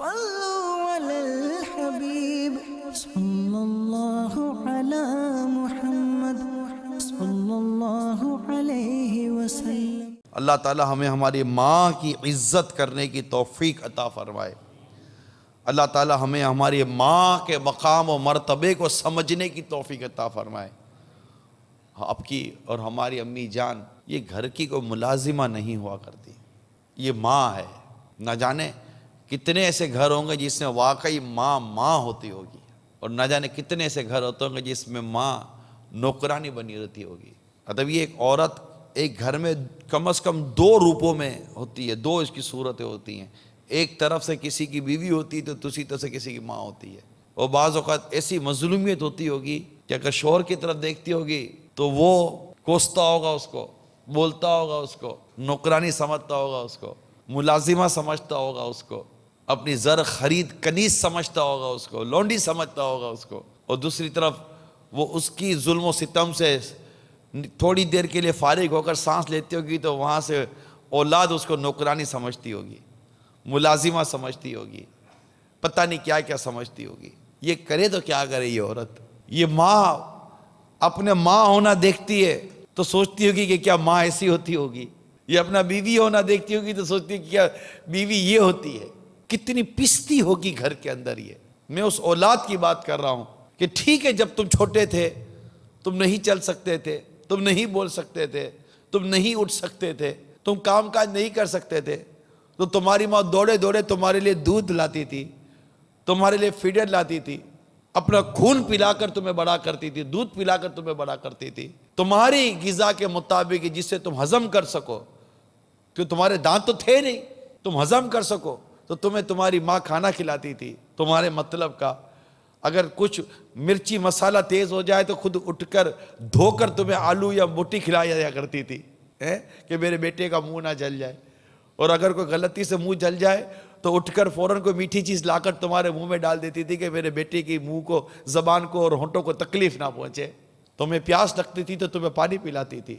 صلوا علی الحبیب صلی اللہ علی محمد صلی اللہ علیہ وسلم۔ اللہ تعالی ہمیں ہماری ماں کی عزت کرنے کی توفیق عطا فرمائے۔ اللہ تعالی ہمیں ہماری ماں کے مقام و مرتبے کو سمجھنے کی توفیق عطا فرمائے۔ آپ کی اور ہماری امی جان یہ گھر کی کوئی ملازمہ نہیں ہوا کرتی، یہ ماں ہے۔ نہ جانے کتنے ایسے گھر ہوں گے جس میں واقعی ماں ہوتی ہوگی، اور نہ جانے کتنے ایسے گھر ہوتے ہوں گے جس میں ماں نوکرانی بنی رہتی ہوگی۔ اب یہ ایک عورت ایک گھر میں کم از کم دو روپوں میں ہوتی ہے، دو اس کی صورتیں ہوتی ہیں۔ ایک طرف سے کسی کی بیوی ہوتی ہے تو دوسری طرف سے کسی کی ماں ہوتی ہے۔ اور بعض اوقات ایسی مظلومیت ہوتی ہوگی کہ اگر شوہر کی طرف دیکھتی ہوگی تو وہ کوستا ہوگا اس کو، بولتا ہوگا اس کو، نوکرانی سمجھتا ہوگا اس کو، ملازمہ سمجھتا ہوگا اس کو، اپنی زر خرید کنیز سمجھتا ہوگا اس کو، لونڈی سمجھتا ہوگا اس کو۔ اور دوسری طرف وہ اس کی ظلم و ستم سے تھوڑی دیر کے لیے فارغ ہو کر سانس لیتی ہوگی تو وہاں سے اولاد اس کو نوکرانی سمجھتی ہوگی، ملازمہ سمجھتی ہوگی، پتہ نہیں کیا کیا سمجھتی ہوگی۔ یہ کرے تو کیا کرے یہ عورت؟ یہ ماں اپنے ماں ہونا دیکھتی ہے تو سوچتی ہوگی کہ کیا ماں ایسی ہوتی ہوگی، یہ اپنا بیوی ہونا دیکھتی ہوگی تو سوچتی ہے کہ کیا بیوی یہ ہوتی ہے۔ کتنی پستی ہوگی گھر کے اندر یہ۔ میں اس اولاد کی بات کر رہا ہوں کہ ٹھیک ہے جب تم چھوٹے تھے، تم نہیں چل سکتے تھے، تم نہیں بول سکتے تھے، تم نہیں اٹھ سکتے تھے، تم کام کاج نہیں کر سکتے تھے، تو تمہاری ماں دوڑے دوڑے تمہارے لیے دودھ لاتی تھی، تمہارے لیے فیڈر لاتی تھی، اپنا خون پلا کر تمہیں بڑا کرتی تھی، دودھ پلا کر تمہیں بڑا کرتی تھی، تمہاری غذا کے مطابق جس سے تم ہضم کر سکو، کہ تمہارے دانت تو تھے نہیں، تم ہضم کر سکو تو تمہیں تمہاری ماں کھانا کھلاتی تھی۔ تمہارے مطلب کا اگر کچھ مرچی مسالہ تیز ہو جائے تو خود اٹھ کر دھو کر تمہیں آلو یا بوٹی کھلایا جایا کرتی تھی کہ میرے بیٹے کا منہ نہ جل جائے، اور اگر کوئی غلطی سے منہ جل جائے تو اٹھ کر فوراً کوئی میٹھی چیز لا کر تمہارے منہ میں ڈال دیتی تھی کہ میرے بیٹے کی منہ کو، زبان کو اور ہونٹوں کو تکلیف نہ پہنچے۔ تمہیں پیاس لگتی تھی تو تمہیں پانی پلاتی تھی۔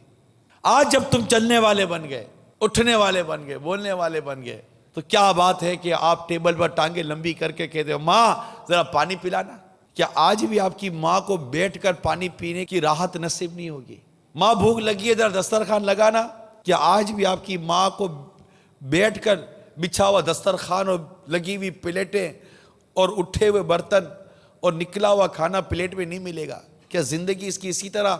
آج جب تم چلنے والے بن گئے، اٹھنے والے بن گئے، بولنے والے بن گئے، تو کیا بات ہے کہ آپ ٹیبل پر ٹانگیں لمبی کر کے کہتے ہو ماں ذرا پانی پلانا؟ کیا آج بھی آپ کی ماں کو بیٹھ کر پانی پینے کی راحت نصیب نہیں ہوگی؟ ماں بھوک لگی ہے ذرا دسترخوان لگانا؟ کیا آج بھی آپ کی ماں کو بیٹھ کر بچھا ہوا دسترخوان اور لگی ہوئی پلیٹیں اور اٹھے ہوئے برتن اور نکلا ہوا کھانا پلیٹ میں نہیں ملے گا؟ کیا زندگی اس کی اسی طرح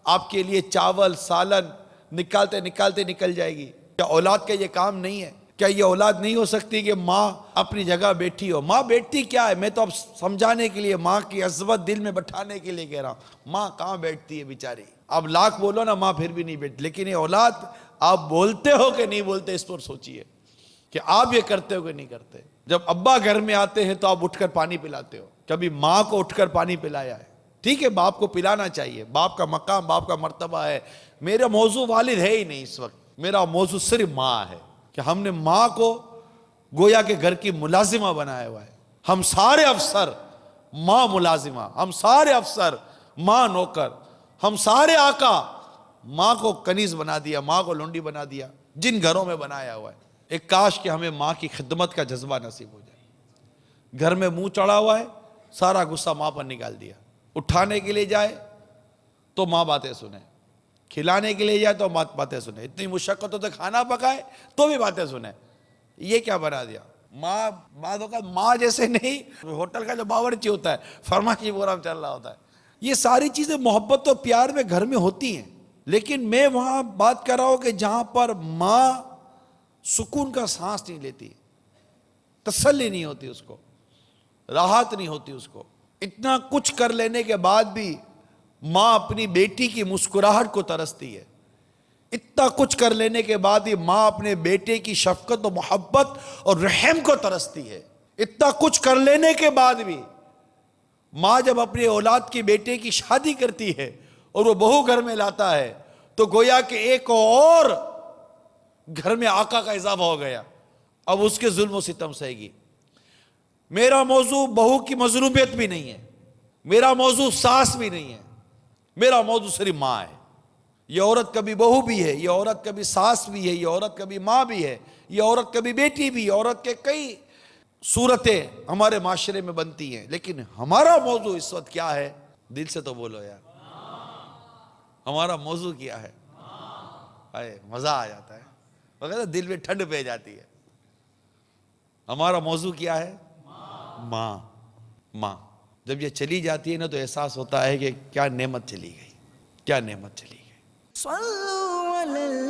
آپ کے لیے چاول سالن نکالتے نکالتے نکل جائے گی؟ کیا اولاد کا یہ کام نہیں ہے؟ کیا یہ اولاد نہیں ہو سکتی کہ ماں اپنی جگہ بیٹھی ہو؟ ماں بیٹھتی کیا ہے؟ میں تو اب سمجھانے کے لیے، ماں کی عظمت دل میں بٹھانے کے لیے کہہ رہا ہوں۔ ماں کہاں بیٹھتی ہے بیچاری؟ اب لاکھ بولو نا ماں پھر بھی نہیں بیٹھتی، لیکن یہ اولاد آپ بولتے ہو کہ نہیں بولتے اس پر سوچئے کہ آپ یہ کرتے ہو کہ نہیں کرتے۔ جب ابا گھر میں آتے ہیں تو آپ اٹھ کر پانی پلاتے ہو، کبھی ماں کو اٹھ کر پانی پلایا ہے؟ ٹھیک ہے باپ کو پلانا چاہیے، باپ کا مقام، باپ کا مرتبہ ہے۔ میرا موضوع والد ہے ہی نہیں اس وقت، میرا موضوع صرف ماں ہے کہ ہم نے ماں کو گویا کے گھر کی ملازمہ بنایا ہوا ہے۔ ہم سارے افسر ماں ملازمہ، ہم سارے افسر ماں نوکر، ہم سارے آقا ماں کو کنیز بنا دیا، ماں کو لونڈی بنا دیا، جن گھروں میں بنایا ہوا ہے۔ ایک کاش کہ ہمیں ماں کی خدمت کا جذبہ نصیب ہو جائے۔ گھر میں منہ چڑھا ہوا ہے، سارا غصہ ماں پر نکال دیا، اٹھانے کے لیے جائے تو ماں باتیں سنے، کھلانے کے لیے جائے تو باتیں سنے، اتنی مشقتوں سے کھانا پکائے تو بھی باتیں سنے۔ یہ کیا بنا دیا؟ ماں بعض اوقات ماں جیسے نہیں، ہوٹل کا جو باورچی ہوتا ہے فرمائشی پروگرام چل رہا ہوتا ہے۔ یہ ساری چیزیں محبت و پیار میں گھر میں ہوتی ہیں، لیکن میں وہاں بات کر رہا ہوں کہ جہاں پر ماں سکون کا سانس نہیں لیتی، تسلی نہیں ہوتی اس کو، راحت نہیں ہوتی اس کو۔ اتنا کچھ کر لینے کے بعد بھی ماں اپنی بیٹی کی مسکراہٹ کو ترستی ہے۔ اتنا کچھ کر لینے کے بعد ہی ماں اپنے بیٹے کی شفقت و محبت اور رحم کو ترستی ہے۔ اتنا کچھ کر لینے کے بعد بھی ماں جب اپنے اولاد کی بیٹے کی شادی کرتی ہے اور وہ بہو گھر میں لاتا ہے تو گویا کہ ایک اور گھر میں آقا کا اضافہ ہو گیا، اب اس کے ظلم و ستم سہے گی۔ میرا موضوع بہو کی مظلومیت بھی نہیں ہے، میرا موضوع ساس بھی نہیں ہے، میرا موضوع صرف ماں ہے۔ یہ عورت کبھی بہو بھی ہے، یہ عورت کبھی ساس بھی ہے، یہ عورت کبھی ماں بھی ہے، یہ عورت کبھی بیٹی بھی ہے، عورت کے کئی صورتیں ہمارے معاشرے میں بنتی ہیں، لیکن ہمارا موضوع اس وقت کیا ہے؟ دل سے تو بولو یار، ہمارا موضوع کیا ہے؟ مزہ آ جاتا ہے، مگر دل میں ٹھنڈ پہ جاتی ہے۔ ہمارا موضوع کیا ہے؟ ماں۔ ماں جب یہ چلی جاتی ہے نا تو احساس ہوتا ہے کہ کیا نعمت چلی گئی، کیا نعمت چلی گئی۔ صلو علی